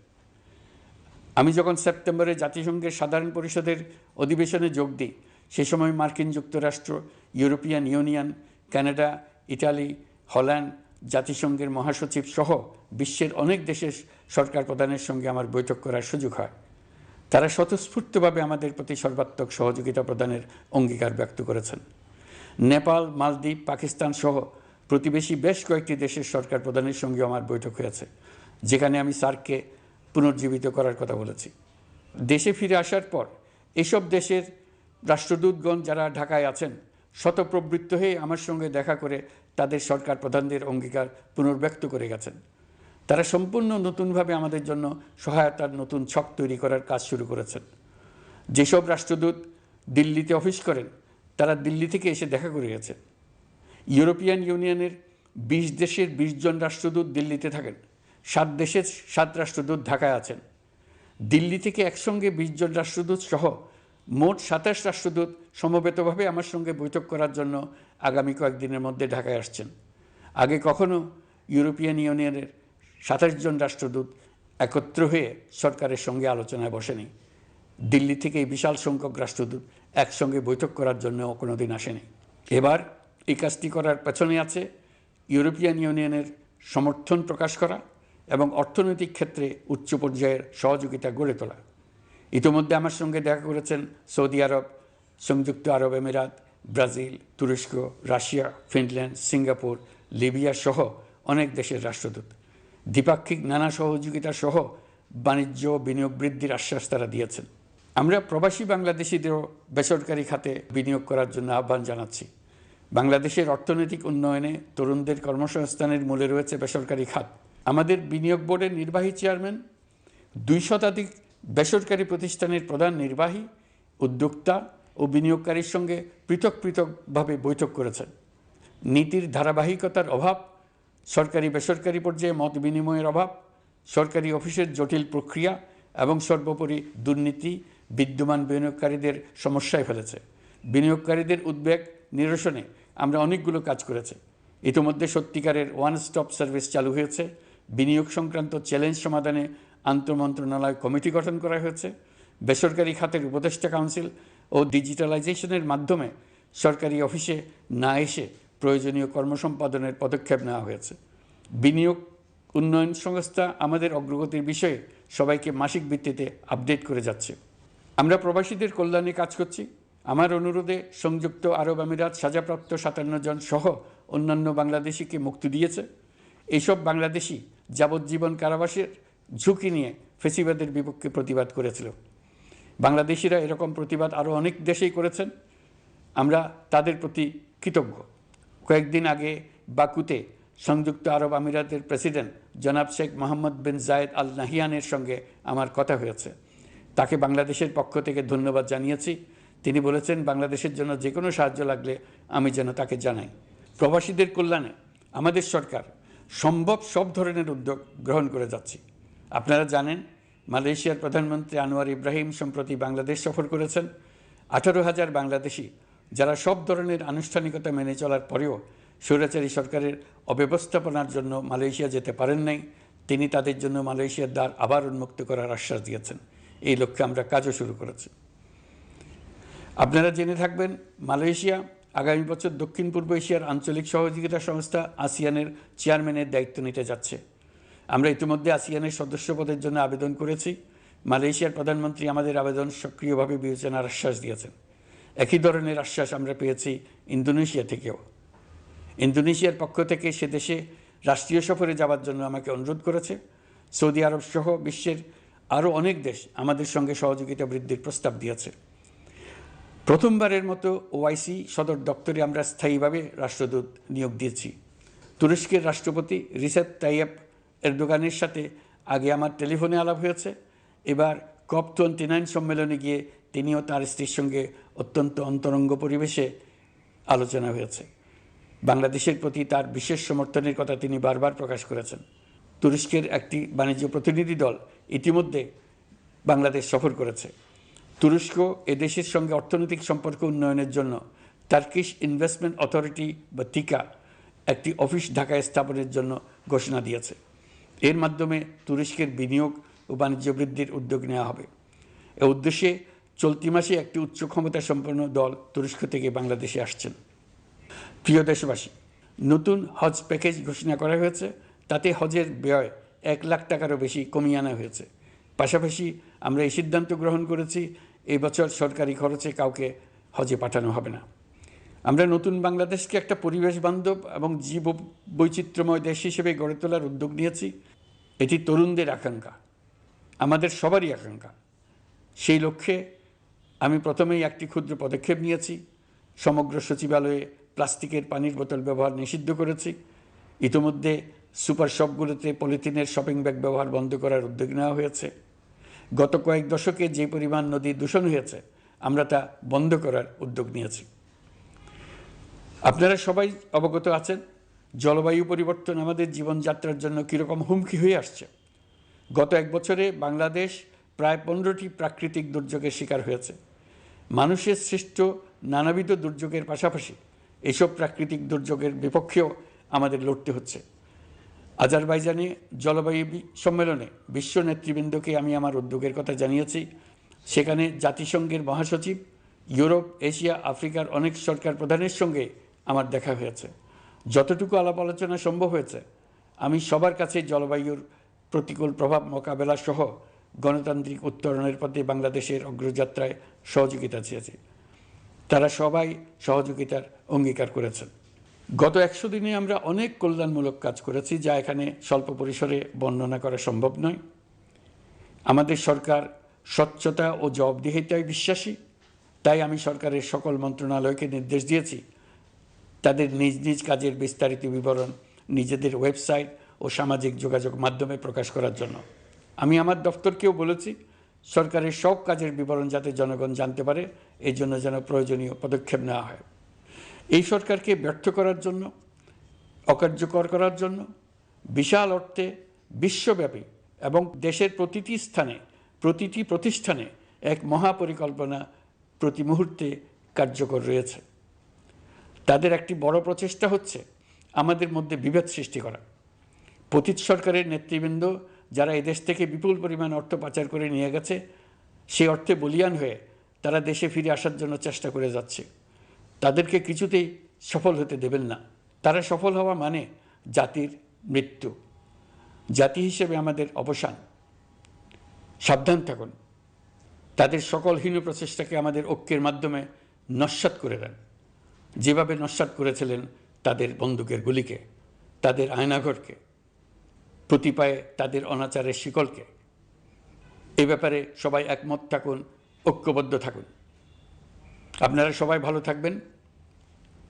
আমি যখন সেপ্টেম্বরে জাতিসংঘের সাধারণ পরিষদের অধিবেশনে যোগ দিই, সে সময় মার্কিন যুক্তরাষ্ট্র, European Union, Canada, Italy, Holland, জাতিসংঘের মহাসচিব সহ বিশ্বের অনেক দেশের সরকার প্রধানের সঙ্গে আমার বৈঠক করার সুযোগ হয়। তারা স্বতঃস্ফূর্তভাবে আমাদের প্রতি সর্বাত্মক সহযোগিতা প্রদানের অঙ্গীকার ব্যক্ত করেছেন। নেপাল, মালদ্বীপ, পাকিস্তান সহ প্রতিবেশী বেশ কয়েকটি দেশের সরকার প্রধানের সঙ্গে আমার বৈঠক হয়েছে, যেখানে আমি সার্ককে পুনর্জীবিত করার কথা বলেছি। দেশে ফিরে আসার পর এসব দেশের রাষ্ট্রদূতগণ যারা ঢাকায় আছেন স্বতঃপ্রবৃত্ত হয়ে আমার সঙ্গে দেখা করে তাদের সরকার প্রধানদের অঙ্গীকার পুনর্ব্যক্ত করে গেছেন। তারা সম্পূর্ণ নতুনভাবে আমাদের জন্য সহায়তার নতুন ছক তৈরি করার কাজ শুরু করেছেন। যেসব রাষ্ট্রদূত দিল্লিতে অফিস করেন তারা দিল্লি থেকে এসে দেখা করে গেছেন। ইউরোপিয়ান ইউনিয়নের 20 দেশের 20 জন রাষ্ট্রদূত দিল্লিতে থাকেন, 7 দেশের 7 রাষ্ট্রদূত ঢাকায় আছেন। দিল্লি থেকে একসঙ্গে 20 জন রাষ্ট্রদূত সহ মোট 27 রাষ্ট্রদূত সমবেতভাবে আমার সঙ্গে বৈঠক করার জন্য আগামী কয়েকদিনের মধ্যে ঢাকায় আসছেন। আগে কখনো ইউরোপিয়ান ইউনিয়নের 27 জন রাষ্ট্রদূত একত্র হয়ে সরকারের সঙ্গে আলোচনায় বসেনি। দিল্লি থেকে এই বিশাল সংখ্যক রাষ্ট্রদূত একসঙ্গে বৈঠক করার জন্য কোনো দিন আসেনি। এবার এই কাজটি করার পেছনে আছে ইউরোপিয়ান ইউনিয়নের সমর্থন প্রকাশ করা এবং অর্থনৈতিক ক্ষেত্রে উচ্চ পর্যায়ের সহযোগিতা গড়ে তোলা। ইতিমধ্যে আমার সঙ্গে দেখা করেছেন সৌদি আরব, সংযুক্ত আরব আমিরাত, ব্রাজিল, তুরস্ক, রাশিয়া, ফিনল্যান্ড, সিঙ্গাপুর, লিবিয়া সহ অনেক দেশের রাষ্ট্রদূত। দ্বিপাক্ষিক নানা সহযোগিতা সহ বাণিজ্য বিনিয়োগ বৃদ্ধির আশ্বাস তারা দিয়েছেন। আমরা প্রবাসী বাংলাদেশিদেরও বেসরকারি খাতে বিনিয়োগ করার জন্য আহ্বান জানাচ্ছি। বাংলাদেশের অর্থনৈতিক উন্নয়নে তরুণদের কর্মসংস্থানের মূলে রয়েছে বেসরকারি খাত। আমাদের বিনিয়োগ বোর্ডের নির্বাহী চেয়ারম্যান 2 শতাধিক বেসরকারি প্রতিষ্ঠানের প্রধান নির্বাহী, উদ্যোক্তা ও বিনিয়োগকারীর সঙ্গে পৃথক পৃথকভাবে বৈঠক করেছেন। নীতির ধারাবাহিকতার অভাব, সরকারি বেসরকারি পর্যায়ে মত বিনিময়ের অভাব, সরকারি অফিসের জটিল প্রক্রিয়া এবং সর্বোপরি দুর্নীতি বিদ্যমান বিনিয়োগকারীদের সমস্যায় ফেলেছে। বিনিয়োগকারীদের উদ্বেগ নিরসনে আমরা অনেকগুলো কাজ করেছি। ইতিমধ্যে সত্যিকারের ওয়ান স্টপ সার্ভিস চালু হয়েছে। বিনিয়োগ সংক্রান্ত চ্যালেঞ্জ সমাধানে আন্তঃমন্ত্রণালয় কমিটি গঠন করা হয়েছে। বেসরকারি খাতের উপদেষ্টা কাউন্সিল ও ডিজিটালাইজেশনের মাধ্যমে সরকারি অফিসে না এসে প্রয়োজনীয় কর্মসম্পাদনের পদক্ষেপ নেওয়া হয়েছে। বিনিয়োগ উন্নয়ন সংস্থা আমাদের অগ্রগতির বিষয়ে সবাইকে মাসিক ভিত্তিতে আপডেট করে যাচ্ছে। আমরা প্রবাসীদের কল্যাণে কাজ করছি। আমার অনুরোধে সংযুক্ত আরব আমিরাত সাজাপ্রাপ্ত 57 জন সহ অন্যান্য বাংলাদেশিকে মুক্তি দিয়েছে। এইসব বাংলাদেশি যাবজ্জীবন কারাবাসের ঝুঁকি নিয়ে ফেসিবাদের বিপক্ষে প্রতিবাদ করেছিল। বাংলাদেশিরা এরকম প্রতিবাদ আরও অনেক দেশেই করেছেন। আমরা তাদের প্রতি কৃতজ্ঞ। কয়েকদিন আগে বাকুতে সংযুক্ত আরব আমিরাতের প্রেসিডেন্ট জনাব শেখ মোহাম্মদ বিন জায়েদ আল নাহিয়ানের সঙ্গে আমার কথা হয়েছে। তাকে বাংলাদেশের পক্ষ থেকে ধন্যবাদ জানিয়েছি। তিনি বলেছেন বাংলাদেশের জন্য যে কোনো সাহায্য লাগলে আমি যেন তাকে জানাই। প্রবাসীদের কল্যাণে আমাদের সরকার সম্ভব সব ধরনের উদ্যোগ গ্রহণ করে যাচ্ছে। আপনারা জানেন মালয়েশিয়ার প্রধানমন্ত্রী আনোয়ার ইব্রাহিম সম্প্রতি বাংলাদেশ সফর করেছেন। 18,000 বাংলাদেশি যারা সব ধরনের আনুষ্ঠানিকতা মেনে চলার পরেও স্বৈরাচারী সরকারের অব্যবস্থাপনার জন্য মালয়েশিয়া যেতে পারেন নাই, তিনি তাদের জন্য মালয়েশিয়ার দ্বার আবার উন্মুক্ত করার আশ্বাস দিয়েছেন। এই লক্ষ্যে আমরা কাজও শুরু করেছি। আপনারা জেনে থাকবেন মালয়েশিয়া আগামী বছর দক্ষিণ পূর্ব এশিয়ার আঞ্চলিক সহযোগিতা সংস্থা আসিয়ানের চেয়ারম্যানের দায়িত্ব নিতে যাচ্ছে। আমরা ইতিমধ্যে আসিয়ানের সদস্যপদের জন্য আবেদন করেছি। মালয়েশিয়ার প্রধানমন্ত্রী আমাদের আবেদন সক্রিয়ভাবে বিবেচনার আশ্বাস দিয়েছেন। একই ধরনের আশ্বাস আমরা পেয়েছি ইন্দোনেশিয়া থেকেও। ইন্দোনেশিয়ার পক্ষ থেকে সে দেশে রাষ্ট্রীয় সফরে যাওয়ার জন্য আমাকে অনুরোধ করেছে। সৌদি আরব সহ বিশ্বের আরও অনেক দেশ আমাদের সঙ্গে সহযোগিতা বৃদ্ধির প্রস্তাব দিয়েছে। প্রথমবারের মতো ওআইসি সদর দপ্তরে আমরা স্থায়ীভাবে রাষ্ট্রদূত নিয়োগ দিয়েছি। তুরস্কের রাষ্ট্রপতি রিসেপ তাইয়েপ এরদোগানের সাথে আগে আমার টেলিফোনে আলাপ হয়েছে। এবার COP29 সম্মেলনে গিয়ে তিনিও তার স্ত্রীর সঙ্গে অত্যন্ত অন্তরঙ্গ পরিবেশে আলোচনা হয়েছে। বাংলাদেশের প্রতি তার বিশেষ সমর্থনের কথা তিনি বারবার প্রকাশ করেছেন। তুরস্কের একটি বাণিজ্য প্রতিনিধি দল ইতিমধ্যে বাংলাদেশ সফর করেছে। তুরস্ক এদেশের সঙ্গে অর্থনৈতিক সম্পর্ক উন্নয়নের জন্য টার্কিশ ইনভেস্টমেন্ট অথরিটি বা তিকা একটি অফিস ঢাকায় স্থাপনের জন্য ঘোষণা দিয়েছে। এর মাধ্যমে তুরস্কের বিনিয়োগ ও বাণিজ্য বৃদ্ধির উদ্যোগ নেওয়া হবে। এ উদ্দেশ্যে চলতি মাসে একটি উচ্চ ক্ষমতা সম্পন্ন দল তুরস্ক থেকে বাংলাদেশে আসছেন। প্রিয় দেশবাসী, নতুন হজ প্যাকেজ ঘোষণা করা হয়েছে। তাতে হজের ব্যয় 1 লাখ টাকারও বেশি কমিয়ে আনা হয়েছে। পাশাপাশি আমরা এই সিদ্ধান্ত গ্রহণ করেছি, এই বছর সরকারি খরচে কাউকে হজে পাঠানো হবে না। আমরা নতুন বাংলাদেশকে একটা পরিবেশ বান্ধব এবং জীব বৈচিত্র্যময় দেশ হিসেবে গড়ে তোলার উদ্যোগ নিয়েছি। এটি তরুণদের আকাঙ্ক্ষা, আমাদের সবারই আকাঙ্ক্ষা। সেই লক্ষ্যে আমি প্রথমেই একটি ক্ষুদ্র পদক্ষেপ নিয়েছি। সমগ্র সচিবালয়ে প্লাস্টিকের পানির বোতল ব্যবহার নিষিদ্ধ করেছি। ইতিমধ্যে সুপার শপগুলোতে পলিথিনের শপিং ব্যাগ ব্যবহার বন্ধ করার উদ্যোগ নেওয়া হয়েছে। গত কয়েক দশকে যে পরিমাণ নদী দূষণ হয়েছে, আমরা তা বন্ধ করার উদ্যোগ নিয়েছি। আপনারা সবাই অবগত আছেন, জলবায়ু পরিবর্তন আমাদের জীবনযাত্রার জন্য কীরকম হুমকি হয়ে আসছে। গত 1 বছরে বাংলাদেশ প্রায় 15টি প্রাকৃতিক দুর্যোগের শিকার হয়েছে। মানুষের সৃষ্ট নানাবিধ দুর্যোগের পাশাপাশি এসব প্রাকৃতিক দুর্যোগের বিপক্ষেও আমাদের লড়তে হচ্ছে। আজারবাইজানে জলবায়ু সম্মেলনে বিশ্ব নেতৃবৃন্দকে আমি আমার উদ্যোগের কথা জানিয়েছি। সেখানে জাতিসংঘের মহাসচিব, ইউরোপ, এশিয়া, আফ্রিকার অনেক সরকার প্রধানের সঙ্গে আমার দেখা হয়েছে। যতটুকু আলাপ আলোচনা সম্ভব হয়েছে, আমি সবার কাছে জলবায়ুর প্রতিকূল প্রভাব মোকাবেলা সহ গণতান্ত্রিক উত্তরণের পথে বাংলাদেশের অগ্রযাত্রায় সহযোগিতা চেয়েছি। তারা সবাই সহযোগিতার অঙ্গীকার করেছেন। গত 100 দিনে আমরা অনেক কল্যাণমূলক কাজ করেছি, যা এখানে স্বল্প পরিসরে বর্ণনা করা সম্ভব নয়। আমাদের সরকার স্বচ্ছতা ও জবাবদিহিতায় বিশ্বাসী। তাই আমি সরকারের সকল মন্ত্রণালয়কে নির্দেশ দিয়েছি তাদের নিজ নিজ কাজের বিস্তারিত বিবরণ নিজেদের ওয়েবসাইট ও সামাজিক যোগাযোগ মাধ্যমে প্রকাশ করার জন্য। আমি আমার দপ্তরকেও বলেছি সরকারের সব কাজের বিবরণ যাতে জনগণ জানতে পারে, এই জন্য যেন প্রয়োজনীয় পদক্ষেপ নেওয়া হয়। এই সরকারকে ব্যর্থ করার জন্য, অকার্যকর করার জন্য বিশাল অর্থে বিশ্বব্যাপী এবং দেশের প্রতিটি স্থানে, প্রতিটি প্রতিষ্ঠানে এক মহাপরিকল্পনা প্রতি মুহূর্তে কার্যকর রয়েছে। তাদের একটি বড় প্রচেষ্টা হচ্ছে আমাদের মধ্যে বিভেদ সৃষ্টি করা। পতিত সরকারের নেতৃবৃন্দ যারা এদেশ থেকে বিপুল পরিমাণ অর্থ পাচার করে নিয়ে গেছে, সেই অর্থে বলীয়ান হয়ে তারা দেশে ফিরে আসার জন্য চেষ্টা করে যাচ্ছে। তাদেরকে কিছুতেই সফল হতে দেবেন না। তারা সফল হওয়া মানে জাতির মৃত্যু, জাতি হিসেবে আমাদের অবসান। সাবধান থাকুন। তাদের সকল হীন প্রচেষ্টাকে আমাদের ঐক্যের মাধ্যমে নস্যাৎ করে দেন, যেভাবে নস্যাৎ করেছিলেন তাদের বন্দুকের গুলিকে, তাদের আয়নাঘরকে, প্রতি পায়ে তাদের অনাচারের শিকলকে। এ ব্যাপারে সবাই একমত থাকুন, ঐক্যবদ্ধ থাকুন। আপনারা সবাই ভালো থাকবেন।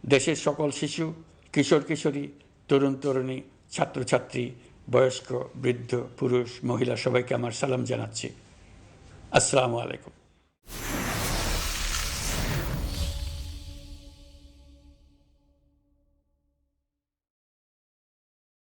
দেশের সকল শিশু, কিশোর কিশোরী, তরুণ তরুণী, ছাত্রছাত্রী, বয়স্ক, বৃদ্ধ, পুরুষ, মহিলা সবাইকে আমার সালাম জানাচ্ছি। আসসালামু আলাইকুম।